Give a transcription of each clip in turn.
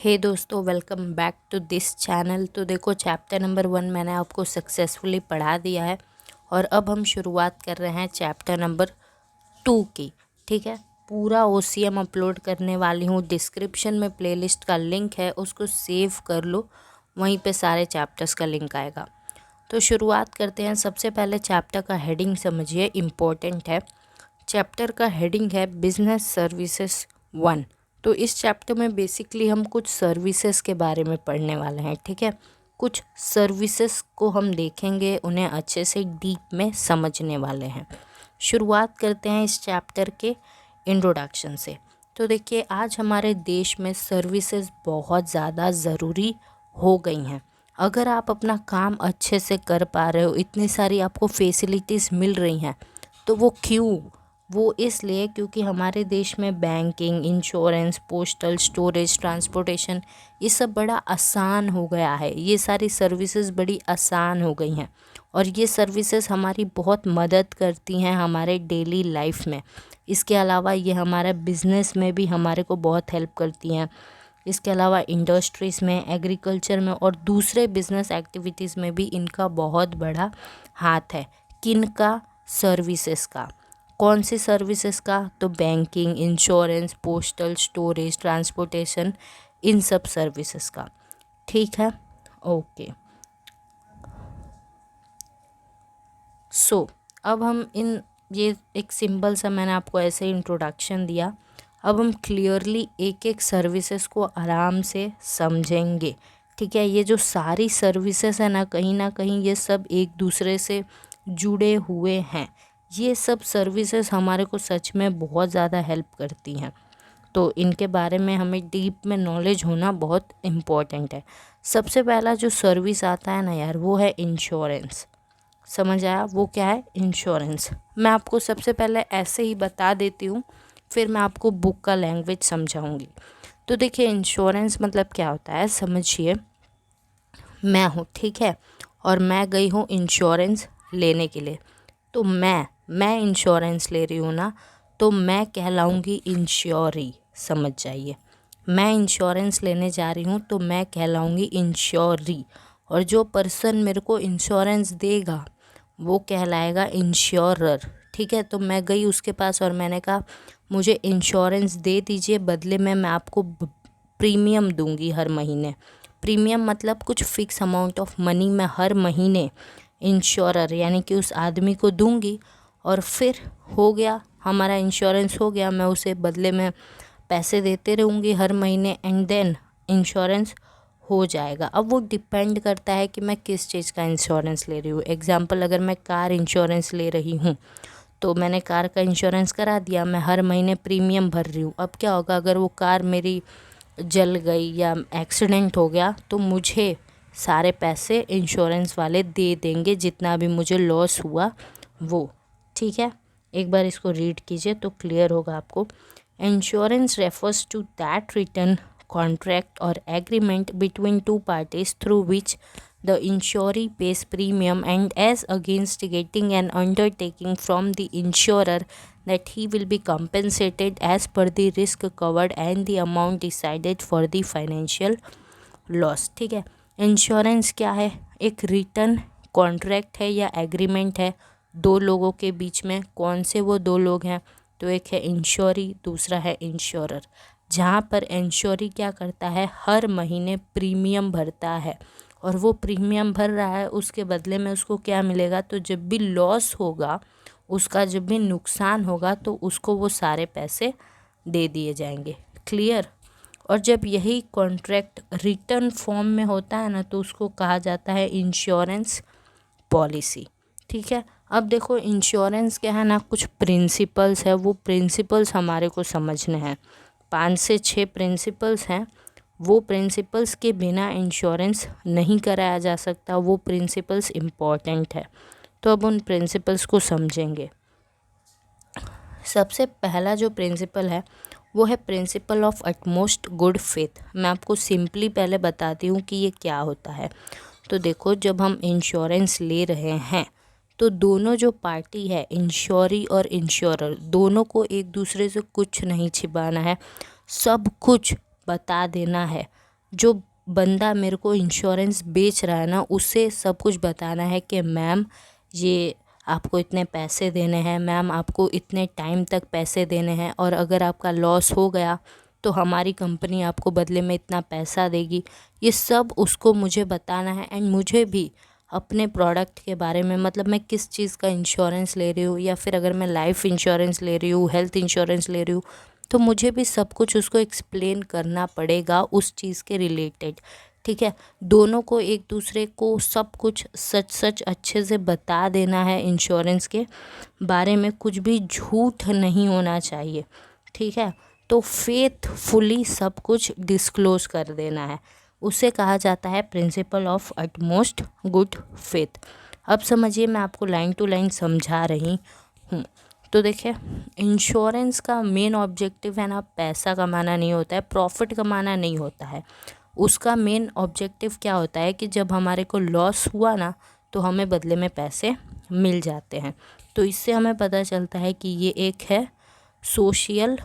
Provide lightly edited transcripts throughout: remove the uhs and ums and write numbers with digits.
हे दोस्तों, welcome back to this channel. तो देखो, चैप्टर नंबर 1 मैंने आपको सक्सेसफुली पढ़ा दिया है और अब हम शुरुआत कर रहे हैं चैप्टर नंबर 2 की। ठीक है, पूरा OCM अपलोड करने वाली हूँ। डिस्क्रिप्शन में प्लेलिस्ट का लिंक है, उसको सेव कर लो, वहीं पे सारे चैप्टर्स का लिंक आएगा। तो शुरुआत करते हैं। सबसे पहले चैप्टर का हेडिंग समझिए, इम्पोर्टेंट है। चैप्टर का हेडिंग है बिजनेस सर्विसेज 1। तो इस चैप्टर में बेसिकली हम कुछ सर्विसेज के बारे में पढ़ने वाले हैं। ठीक है, कुछ सर्विसेज को हम देखेंगे, उन्हें अच्छे से डीप में समझने वाले हैं। शुरुआत करते हैं इस चैप्टर के इंट्रोडक्शन से। तो देखिए, आज हमारे देश में सर्विसेज बहुत ज़्यादा ज़रूरी हो गई हैं। अगर आप अपना काम अच्छे से कर पा रहे हो, इतनी सारी आपको फैसिलिटीज़ मिल रही हैं, तो वो क्यों? वो इसलिए क्योंकि हमारे देश में banking, insurance, postal, storage, transportation, ये सब बड़ा आसान हो गया है। ये सारी सर्विसेज बड़ी आसान हो गई हैं और ये सर्विसेज हमारी बहुत मदद करती हैं हमारे डेली लाइफ में। इसके अलावा ये हमारा बिजनेस में भी हमारे को बहुत हेल्प करती हैं। इसके अलावा इंडस्ट्रीज़ में, एग्रीकल्चर में और दूसरे बिजनेस एक्टिविटीज़ में भी इनका बहुत बड़ा हाथ है। किनका? सर्विसेज का। कौन सी सर्विसेज का? तो banking, insurance, postal, storage, transportation, इन सब सर्विसेज का। ठीक है, ओके। अब हम ये एक सिंपल सा मैंने आपको ऐसे इंट्रोडक्शन दिया। अब हम क्लियरली एक एक सर्विसेज को आराम से समझेंगे। ठीक है, ये जो सारी सर्विसेज है ना कहीं ये सब एक दूसरे से जुड़े हुए हैं। ये सब सर्विसेज हमारे को सच में बहुत ज़्यादा हेल्प करती हैं, तो इनके बारे में हमें डीप में नॉलेज होना बहुत इम्पॉर्टेंट है। सबसे पहला जो सर्विस आता है ना यार, वो है इंश्योरेंस। समझ आया? वो क्या है? इंश्योरेंस। मैं आपको सबसे पहले ऐसे ही बता देती हूँ, फिर मैं आपको बुक का लैंग्वेज समझाऊंगी। तो देखिए, इंश्योरेंस मतलब क्या होता है, समझिए। मैं हूँ, ठीक है, और मैं गई हूँ इंश्योरेंस लेने के लिए। तो मैं इंश्योरेंस ले रही हूँ ना, तो मैं कहलाऊँगी इंश्योरी। समझ जाइए, मैं इंश्योरेंस लेने जा रही हूँ तो मैं कहलाऊँगी इंश्योरी, और जो पर्सन मेरे को इंश्योरेंस देगा वो कहलाएगा इंश्योरर। ठीक है, तो मैं गई उसके पास और मैंने कहा मुझे इंश्योरेंस दे दीजिए, बदले में मैं आपको प्रीमियम दूंगी हर महीने। प्रीमियम मतलब कुछ फिक्स अमाउंट ऑफ मनी मैं हर महीने इंश्योरर यानी कि उस आदमी को दूंगी, और फिर हो गया, हमारा इंश्योरेंस हो गया। मैं उसे बदले में पैसे देते रहूँगी हर महीने, एंड देन इंश्योरेंस हो जाएगा। अब वो डिपेंड करता है कि मैं किस चीज़ का इंश्योरेंस ले रही हूँ। एग्जाम्पल, अगर मैं कार इंश्योरेंस ले रही हूँ तो मैंने कार का इंश्योरेंस करा दिया, मैं हर महीने प्रीमियम भर रही हूँ। अब क्या होगा, अगर वो कार मेरी जल गई या एक्सीडेंट हो गया तो मुझे सारे पैसे इंश्योरेंस वाले दे देंगे, जितना भी मुझे लॉस हुआ वो। ठीक है, एक बार इसको रीड कीजिए तो क्लियर होगा आपको। Insurance refers to that written contract or agreement between two parties through which the insurer pays premium and as against getting an undertaking from the insurer that he will be compensated as per the risk covered and the amount decided for the financial loss। ठीक है, insurance क्या है? एक return contract है या agreement है दो लोगों के बीच में। कौन से वो दो लोग हैं? तो एक है इंश्योरी, दूसरा है इंश्योरर। जहाँ पर इंश्योरी क्या करता है, हर महीने प्रीमियम भरता है, और वो प्रीमियम भर रहा है, उसके बदले में उसको क्या मिलेगा? तो जब भी लॉस होगा, उसका जब भी नुकसान होगा, तो उसको वो सारे पैसे दे दिए जाएंगे। क्लियर? और जब यही कॉन्ट्रैक्ट रिटर्न फॉर्म में होता है ना, तो उसको कहा जाता है इंश्योरेंस पॉलिसी। ठीक है, अब देखो, इंश्योरेंस क्या है ना, कुछ प्रिंसिपल्स है, वो प्रिंसिपल्स हमारे को समझने हैं। 5 से 6 प्रिंसिपल्स हैं। वो प्रिंसिपल्स के बिना इंश्योरेंस नहीं कराया जा सकता, वो प्रिंसिपल्स इम्पॉर्टेंट है। तो अब उन प्रिंसिपल्स को समझेंगे। सबसे पहला जो प्रिंसिपल है वो है principle of utmost good faith. मैं आपको सिंपली पहले बताती हूँ कि ये क्या होता है। तो देखो, जब हम इंश्योरेंस ले रहे हैं तो दोनों जो पार्टी है, इंश्योरी और इंश्योरर, दोनों को एक दूसरे से कुछ नहीं छिपाना है, सब कुछ बता देना है। जो बंदा मेरे को इंश्योरेंस बेच रहा है ना, उसे सब कुछ बताना है कि मैम ये आपको इतने पैसे देने हैं, मैम आपको इतने टाइम तक पैसे देने हैं, और अगर आपका लॉस हो गया तो हमारी कंपनी आपको बदले में इतना पैसा देगी। ये सब उसको मुझे बताना है। एंड मुझे भी अपने प्रोडक्ट के बारे में, मतलब मैं किस चीज़ का इंश्योरेंस ले रही हूँ, या फिर अगर मैं लाइफ इंश्योरेंस ले रही हूँ, हेल्थ इंश्योरेंस ले रही हूँ, तो मुझे भी सब कुछ उसको एक्सप्लेन करना पड़ेगा उस चीज़ के रिलेटेड। ठीक है, दोनों को एक दूसरे को सब कुछ सच सच अच्छे से बता देना है। इंश्योरेंस के बारे में कुछ भी झूठ नहीं होना चाहिए। ठीक है, तो फेथफुली सब कुछ डिस्क्लोज कर देना है, उसे कहा जाता है principle of utmost good faith. अब समझिए, मैं आपको लाइन टू लाइन समझा रही हूँ। तो देखिए, इंश्योरेंस का मेन ऑब्जेक्टिव है ना, पैसा कमाना नहीं होता है, प्रॉफिट कमाना नहीं होता है। उसका मेन ऑब्जेक्टिव क्या होता है कि जब हमारे को लॉस हुआ ना, तो हमें बदले में पैसे मिल जाते हैं। तो इससे हमें पता चलता है कि ये एक है सोशल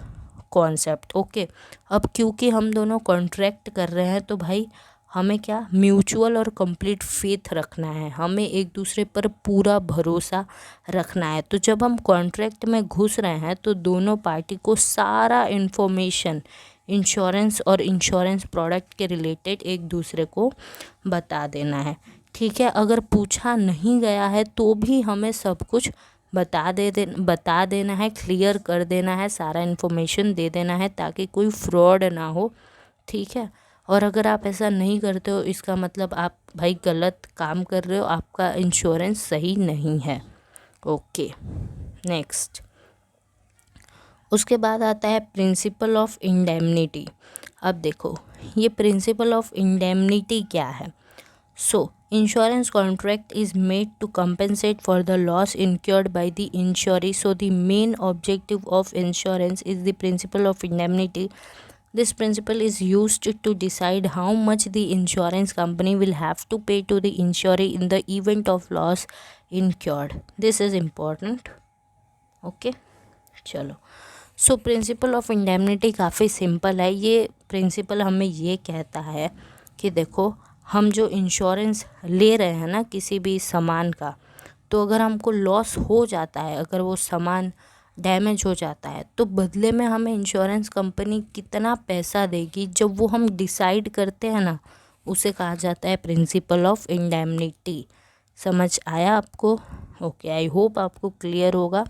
कॉन्सेप्ट। ओके, अब क्योंकि हम दोनों कॉन्ट्रैक्ट कर रहे हैं, तो भाई हमें क्या म्यूचुअल और कंप्लीट फेथ रखना है, हमें एक दूसरे पर पूरा भरोसा रखना है। तो जब हम कॉन्ट्रैक्ट में घुस रहे हैं, तो दोनों पार्टी को सारा इन्फॉर्मेशन इंश्योरेंस और इंश्योरेंस प्रोडक्ट के रिलेटेड एक दूसरे को बता देना है। ठीक है, अगर पूछा नहीं गया है तो भी हमें सब कुछ बता देना है, क्लियर कर देना है, सारा इन्फॉर्मेशन दे देना है, ताकि कोई फ्रॉड ना हो। ठीक है, और अगर आप ऐसा नहीं करते हो, इसका मतलब आप भाई गलत काम कर रहे हो, आपका इंश्योरेंस सही नहीं है। ओके, नेक्स्ट, उसके बाद आता है प्रिंसिपल ऑफ इंडेमनिटी। अब देखो, ये प्रिंसिपल ऑफ इंडेमनिटी क्या है। सो insurance contract is made to compensate for the loss incurred by the insurer. So the main objective of insurance is the principle of indemnity. This principle is used to decide how much the insurance company will have to pay to the insurer in the event of loss incurred. This is important. Okay, चलो। So principle of indemnity काफ़ी simple है। ये principal हमें ये कहता है कि देखो, हम जो इंश्योरेंस ले रहे हैं ना किसी भी सामान का, तो अगर हमको लॉस हो जाता है, अगर वो सामान डैमेज हो जाता है, तो बदले में हमें इंश्योरेंस कंपनी कितना पैसा देगी, जब वो हम डिसाइड करते हैं ना, उसे कहा जाता है प्रिंसिपल ऑफ इंडेमनिटी। समझ आया आपको? ओके, आई होप आपको क्लियर होगा।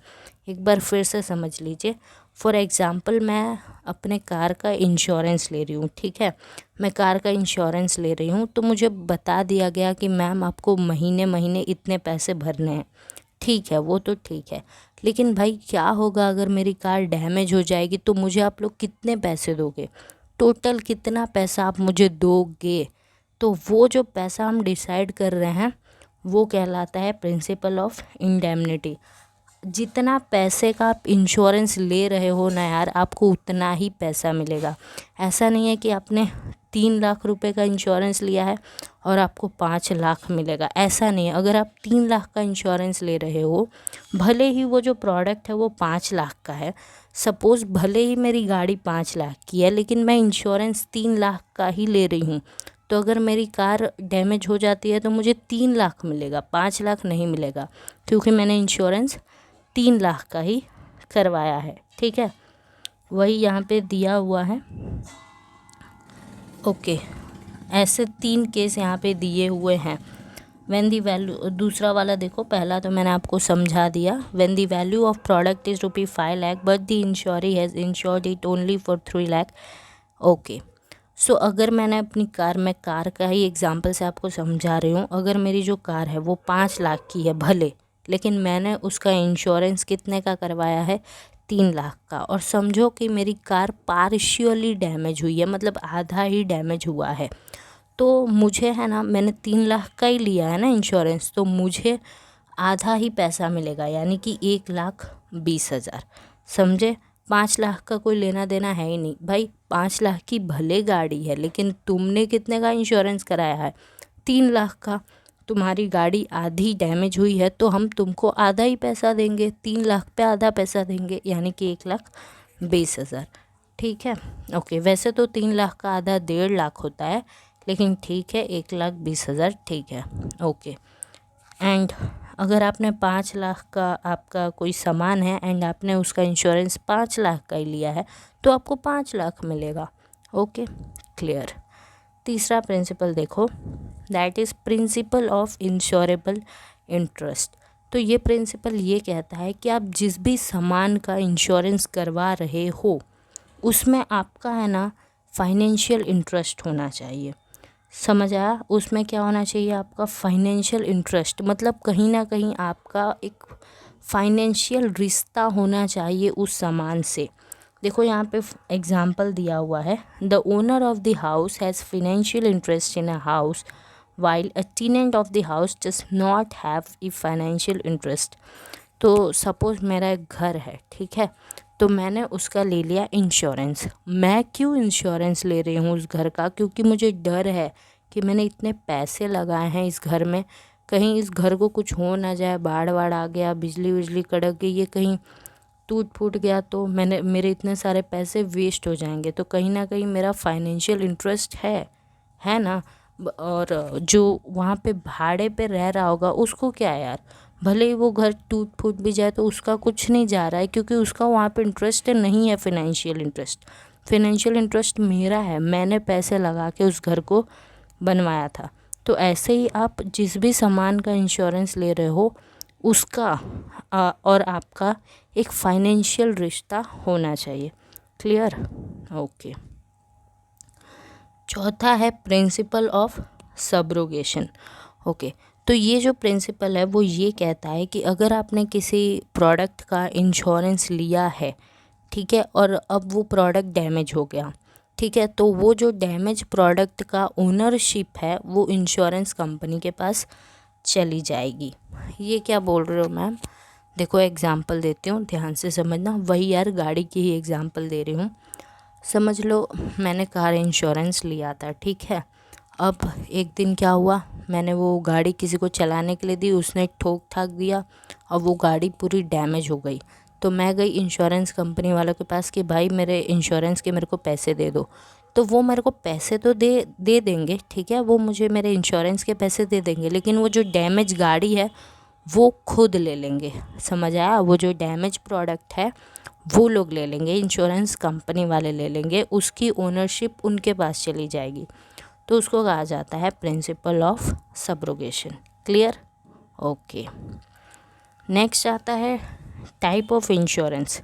एक बार फिर से समझ लीजिए। फॉर एग्ज़ाम्पल, मैं अपने कार का इंश्योरेंस ले रही हूँ। ठीक है, मैं कार का इंश्योरेंस ले रही हूँ, तो मुझे बता दिया गया कि मैम आपको महीने महीने इतने पैसे भरने हैं। ठीक है, वो तो ठीक है, लेकिन भाई क्या होगा अगर मेरी कार डैमेज हो जाएगी, तो मुझे आप लोग कितने पैसे दोगे, टोटल कितना पैसा आप मुझे दोगे? तो वो जो पैसा हम डिसाइड कर रहे हैं, वो कहलाता है प्रिंसिपल ऑफ इंडेमनिटी। जितना पैसे का आप इंश्योरेंस ले रहे हो ना यार, आपको उतना ही पैसा मिलेगा। ऐसा नहीं है कि आपने 3 लाख रुपए का इंश्योरेंस लिया है और आपको 5 लाख मिलेगा, ऐसा नहीं है। अगर आप 3 लाख का इंश्योरेंस ले रहे हो, भले ही वो जो प्रोडक्ट है वो 5 लाख का है, सपोज़ भले ही मेरी गाड़ी 5 लाख की है, लेकिन मैं इंश्योरेंस 3 लाख का ही ले रही हूँ, तो अगर मेरी कार डैमेज हो जाती है तो मुझे 3 लाख मिलेगा, 5 लाख नहीं मिलेगा, क्योंकि मैंने इंश्योरेंस 3 लाख का ही करवाया है। ठीक है, वही यहाँ पे दिया हुआ है। ओके, ऐसे 3 केस यहाँ पे दिए हुए हैं। व्हेन दी वैल्यू, दूसरा वाला देखो, पहला तो मैंने आपको समझा दिया। When the value of product is ₹5 lakh but the insuree has insured it only for 3 lakh. Okay, so अगर मैंने अपनी कार, मैं कार का ही एग्जांपल से आपको समझा रही हूँ, अगर मेरी जो कार है वो 5 लाख की है भले, लेकिन मैंने उसका इंश्योरेंस कितने का करवाया है, 3 लाख का, और समझो कि मेरी कार पार्शियली डैमेज हुई है, मतलब आधा ही डैमेज हुआ है, तो मुझे है ना, मैंने 3 लाख का ही लिया है ना इंश्योरेंस, तो मुझे आधा ही पैसा मिलेगा, यानी कि 1,20,000। समझे? 5 लाख का कोई लेना देना है ही नहीं भाई। 5 लाख की भले गाड़ी है, लेकिन तुमने कितने का इंश्योरेंस कराया है, 3 लाख का। तुम्हारी गाड़ी आधी डैमेज हुई है, तो हम तुमको आधा ही पैसा देंगे, 3 लाख पे आधा पैसा देंगे, यानी कि 1,20,000। ठीक है। ओके, वैसे तो 3 लाख का आधा 1.5 लाख होता है, लेकिन ठीक है 1,20,000 ठीक है। ओके, एंड अगर आपने 5 लाख का आपका कोई सामान है एंड आपने उसका इंश्योरेंस 5 लाख का ही लिया है तो आपको 5 लाख मिलेगा। Okay, clear. तीसरा प्रिंसिपल देखो, that is principle of insurable interest. तो ये प्रिंसिपल ये कहता है कि आप जिस भी सामान का इंश्योरेंस करवा रहे हो उसमें आपका है ना फाइनेंशियल इंटरेस्ट होना चाहिए। समझ आया? उसमें क्या होना चाहिए आपका फाइनेंशियल इंटरेस्ट, मतलब कहीं ना कहीं आपका एक फाइनेंशियल रिश्ता होना चाहिए उस सामान से। देखो यहाँ पे एग्जाम्पल दिया हुआ है, the owner of the house has financial interest in a house while a tenant of the house does not have a financial interest. तो सपोज़ मेरा एक घर है, ठीक है, तो मैंने उसका ले लिया इंश्योरेंस। मैं क्यों इंश्योरेंस ले रही हूँ उस घर का? क्योंकि मुझे डर है कि मैंने इतने पैसे लगाए हैं इस घर में, कहीं इस घर को कुछ हो ना जाए, बाढ़ वाढ़ आ गया, बिजली विजली कड़क गई, ये कहीं टूट फूट गया तो मेरे इतने सारे पैसे वेस्ट हो जाएंगे। तो कहीं ना कहीं मेरा फाइनेंशियल इंटरेस्ट है ना। और जो वहाँ पे भाड़े पे रह रहा होगा उसको क्या यार, भले ही वो घर टूट फूट भी जाए तो उसका कुछ नहीं जा रहा है, क्योंकि उसका वहाँ पे इंटरेस्ट नहीं है फाइनेंशियल इंटरेस्ट। फाइनेंशियल इंटरेस्ट मेरा है, मैंने पैसे लगा के उस घर को बनवाया था। तो ऐसे ही आप जिस भी सामान का इंश्योरेंस ले रहे हो उसका और आपका एक फाइनेंशियल रिश्ता होना चाहिए। क्लियर? ओके। चौथा है प्रिंसिपल ऑफ सब्रोगेशन। ओके, तो ये जो प्रिंसिपल है वो ये कहता है कि अगर आपने किसी प्रोडक्ट का इंश्योरेंस लिया है, ठीक है, और अब वो प्रोडक्ट डैमेज हो गया, ठीक है, तो वो जो डैमेज प्रोडक्ट का ओनरशिप है वो इंश्योरेंस कंपनी के पास चली जाएगी। ये क्या बोल रहे हो मैम? देखो एग्जांपल देती हूँ, ध्यान से समझना। वही यार, गाड़ी की ही एग्जांपल दे रही हूँ। समझ लो मैंने कार इंश्योरेंस लिया था, ठीक है। अब एक दिन क्या हुआ, मैंने वो गाड़ी किसी को चलाने के लिए दी, उसने ठोक ठाक दिया और वो गाड़ी पूरी डैमेज हो गई। तो मैं गई इंश्योरेंस कंपनी वालों के पास कि भाई मेरे इंश्योरेंस के मेरे को पैसे दे दो। तो वो मेरे को पैसे तो दे देंगे, ठीक है, वो मुझे मेरे इंश्योरेंस के पैसे दे देंगे, लेकिन वो जो डैमेज गाड़ी है वो खुद ले लेंगे। समझ आया? वो जो डैमेज प्रोडक्ट है वो लोग ले लेंगे, इंश्योरेंस कंपनी वाले ले लेंगे, उसकी ओनरशिप उनके पास चली जाएगी। तो उसको कहा जाता है principle of subrogation. Clear? Okay. Next आता है टाइप ऑफ इंश्योरेंस।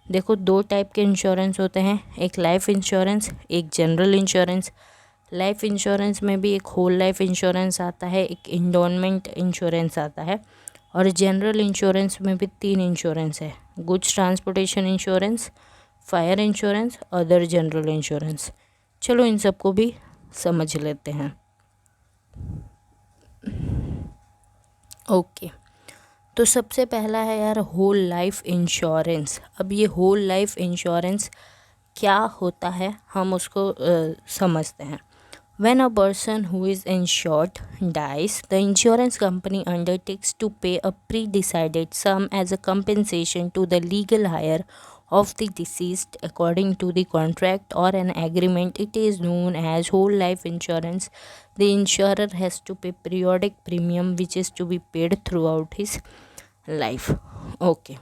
देखो 2 टाइप के इंश्योरेंस होते हैं, एक लाइफ इंश्योरेंस, एक जनरल इंश्योरेंस। लाइफ इंश्योरेंस में भी एक होल लाइफ इंश्योरेंस आता है, एक इंडोनमेंट इंश्योरेंस आता है, और जनरल इंश्योरेंस में भी 3 इंश्योरेंस है, goods transportation insurance, fire insurance, other general insurance. चलो इन सबको भी समझ लेते हैं। ओके, तो सबसे पहला है यार होल लाइफ इंश्योरेंस। अब ये होल लाइफ इंश्योरेंस क्या होता है हम उसको समझते हैं। When a person who is insured dies, the insurance company undertakes to pay a pre-decided sum as a compensation to the legal heir of the deceased according to the contract or an agreement. It is known as whole life insurance. The insurer has to pay periodic premium which is to be paid throughout his life. Okay,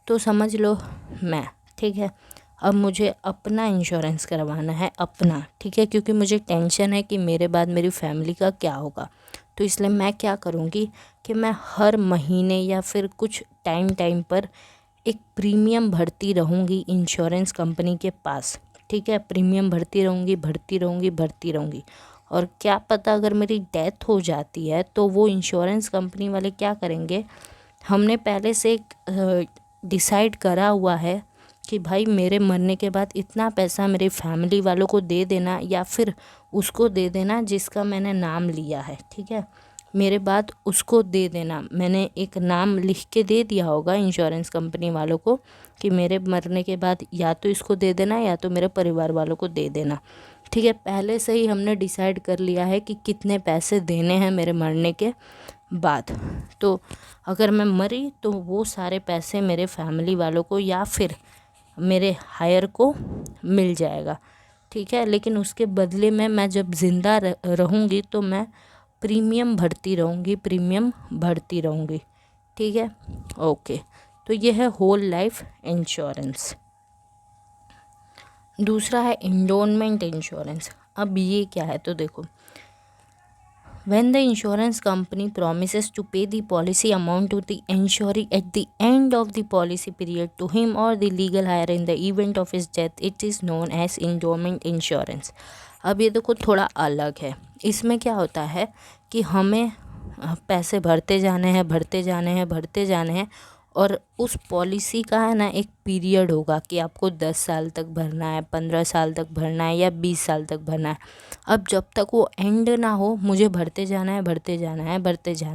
तो समझ लो मैं, ठीक है। अब मुझे अपना insurance करवाना है अपना, ठीक है, क्योंकि मुझे टेंशन है कि मेरे बाद मेरी फैमिली का क्या होगा। तो इसलिए मैं क्या करूँगी कि मैं हर महीने या फिर कुछ टाइम पर एक प्रीमियम भरती रहूँगी इंश्योरेंस कंपनी के पास, ठीक है। प्रीमियम भरती रहूँगी। और क्या पता अगर मेरी डेथ हो जाती है तो वो इंश्योरेंस कंपनी वाले क्या करेंगे, हमने पहले से एक डिसाइड करा हुआ है कि भाई मेरे मरने के बाद इतना पैसा मेरे फैमिली वालों को दे देना या फिर उसको दे देना जिसका मैंने नाम लिया है, ठीक है, मेरे बाद उसको दे देना। मैंने एक नाम लिख के दे दिया होगा इंश्योरेंस कंपनी वालों को कि मेरे मरने के बाद या तो इसको दे देना या तो मेरे परिवार वालों को दे देना, ठीक है। पहले से ही हमने डिसाइड कर लिया है कि कितने पैसे देने हैं मेरे मरने के बाद। तो अगर मैं मरी तो वो सारे पैसे मेरे फैमिली वालों को या फिर मेरे हायर को मिल जाएगा, ठीक है। लेकिन उसके बदले में मैं जब ज़िंदा रहूँगी तो मैं प्रीमियम भरती रहूँगी, ठीक है। ओके, तो ये है होल लाइफ इंश्योरेंस। दूसरा है एंडोनमेंट इंश्योरेंस। अब ये क्या है, तो देखो, when the insurance company promises to pay the policy amount to the insured at the end of the policy period to him or the legal heir in the event of his death, it is known as endowment insurance। अब ये देखो थोड़ा अलग है। इसमें क्या होता है कि हमें पैसे भरते जाने हैं और उस पॉलिसी का है ना एक पीरियड होगा कि आपको 10 साल तक भरना है, 15 साल तक भरना है या 20 साल तक भरना है। अब जब तक वो एंड ना हो मुझे भरते जाना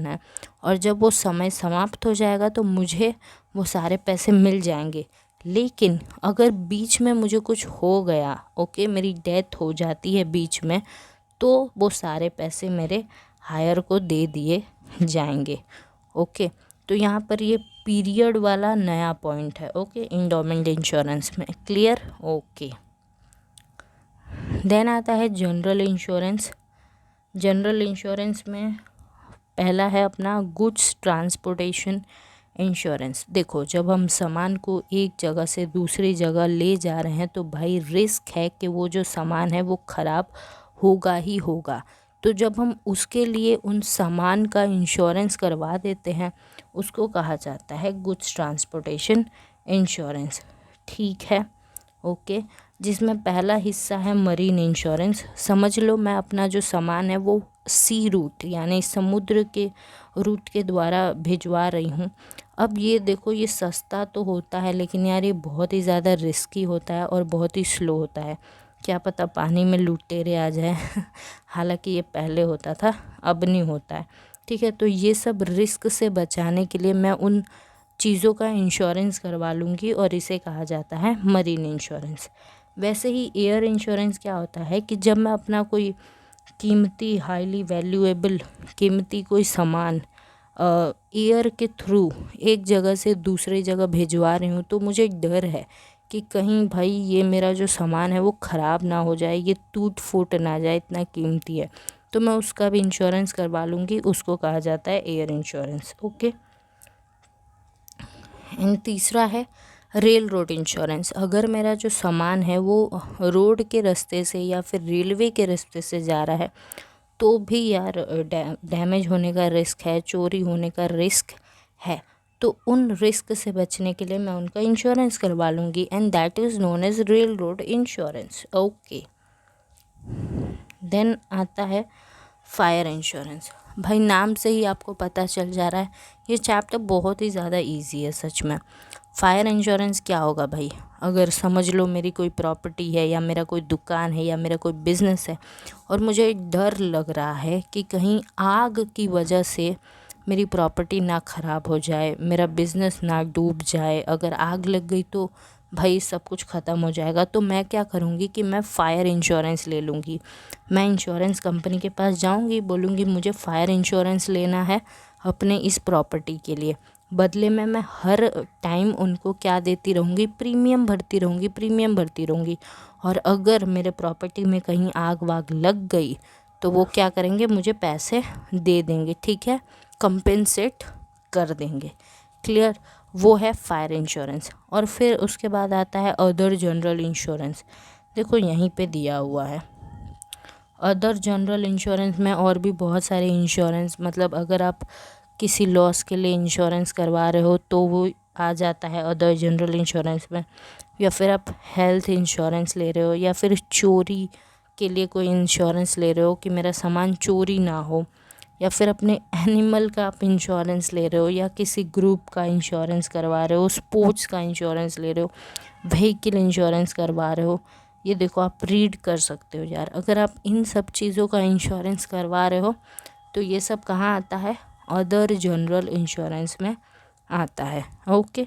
है और जब वो समय समाप्त हो जाएगा तो मुझे वो सारे पैसे मिल जाएंगे। लेकिन अगर बीच में मुझे कुछ हो गया, ओके, मेरी डेथ हो जाती है बीच में, तो वो सारे पैसे मेरे हायर को दे दिए जाएंगे, ओके। तो यहाँ पर ये पीरियड वाला नया पॉइंट है, ओके, एंडोमेंट इंश्योरेंस में। क्लियर? ओके। देन आता है जनरल इंश्योरेंस। जनरल इंश्योरेंस में पहला है अपना गुड्स ट्रांसपोर्टेशन इंश्योरेंस। देखो, जब हम सामान को एक जगह से दूसरी जगह ले जा रहे हैं तो भाई रिस्क है कि वो जो सामान है वो ख़राब होगा ही होगा। तो जब हम उसके लिए उन सामान का इंश्योरेंस करवा देते हैं उसको कहा जाता है गुड्स ट्रांसपोर्टेशन इंश्योरेंस, ठीक है, ओके। जिसमें पहला हिस्सा है मरीन इंश्योरेंस। समझ लो मैं अपना जो सामान है वो सी रूट यानी समुद्र के रूट के द्वारा भिजवा रही हूँ। अब ये देखो, ये सस्ता तो होता है लेकिन यार ये बहुत ही ज़्यादा रिस्की होता है और बहुत ही स्लो होता है। क्या पता पानी में लुटेरे आ जाए हालांकि ये पहले होता था, अब नहीं होता है, ठीक है। तो ये सब रिस्क से बचाने के लिए मैं उन चीज़ों का इंश्योरेंस करवा लूँगी और इसे कहा जाता है मरीन इंश्योरेंस। वैसे ही एयर इंश्योरेंस क्या होता है कि जब मैं अपना कोई कीमती हाईली वैल्यूएबल कीमती कोई सामान एयर के थ्रू एक जगह से दूसरी जगह भिजवा रही हूँ तो मुझे डर है कि कहीं भाई ये मेरा जो सामान है वो ख़राब ना हो जाए, ये टूट फूट ना जाए, इतना कीमती है, तो मैं उसका भी इंश्योरेंस करवा लूँगी। उसको कहा जाता है एयर इंश्योरेंस, ओके। एंड तीसरा है रेल रोड इंश्योरेंस। अगर मेरा जो सामान है वो रोड के रास्ते से या फिर रेलवे के रास्ते से जा रहा है तो भी यार डैमेज होने का रिस्क है, चोरी होने का रिस्क है, तो उन रिस्क से बचने के लिए मैं उनका इंश्योरेंस करवा लूँगी and that is known as railroad insurance, okay. देन आता है फायर इंश्योरेंस। भाई नाम से ही आपको पता चल जा रहा है ये चैप्टर बहुत ही ज़्यादा इजी है सच में। फायर इंश्योरेंस क्या होगा भाई, अगर समझ लो मेरी कोई प्रॉपर्टी है या मेरा कोई दुकान है या मेरा कोई बिज़नेस है और मुझे डर लग रहा है कि कहीं आग की वजह से मेरी प्रॉपर्टी ना ख़राब हो जाए, मेरा बिज़नेस ना डूब जाए, अगर आग लग गई तो भाई सब कुछ ख़त्म हो जाएगा, तो मैं क्या करूँगी कि मैं फ़ायर इंश्योरेंस ले लूँगी। मैं इंश्योरेंस कंपनी के पास जाऊँगी, बोलूँगी मुझे फ़ायर इंश्योरेंस लेना है अपने इस प्रॉपर्टी के लिए। बदले में मैं हर टाइम उनको क्या देती रहूँगी, प्रीमियम भरती रहूँगी। और अगर मेरे प्रॉपर्टी में कहीं आग वाग लग गई तो वो क्या करेंगे, मुझे पैसे दे देंगे, ठीक है, कंपेंसेट कर देंगे। क्लियर? वो है फायर इंश्योरेंस। और फिर उसके बाद आता है अदर जनरल इंश्योरेंस। देखो यहीं पे दिया हुआ है अदर जनरल इंश्योरेंस में और भी बहुत सारे इंश्योरेंस, मतलब अगर आप किसी लॉस के लिए इंश्योरेंस करवा रहे हो तो वो आ जाता है अदर जनरल इंश्योरेंस में, या फिर आप हेल्थ इंश्योरेंस ले रहे हो या फिर चोरी के लिए कोई इंश्योरेंस ले रहे हो कि मेरा सामान चोरी ना हो, या फिर अपने एनिमल का आप इंश्योरेंस ले रहे हो या किसी ग्रुप का इंश्योरेंस करवा रहे हो, स्पोर्ट्स का इंश्योरेंस ले रहे हो, व्हीकल इंश्योरेंस करवा रहे हो। ये देखो आप रीड कर सकते हो यार, अगर आप इन सब चीज़ों का इंश्योरेंस करवा रहे हो तो ये सब कहाँ आता है, अदर जनरल इंश्योरेंस में आता है, ओके।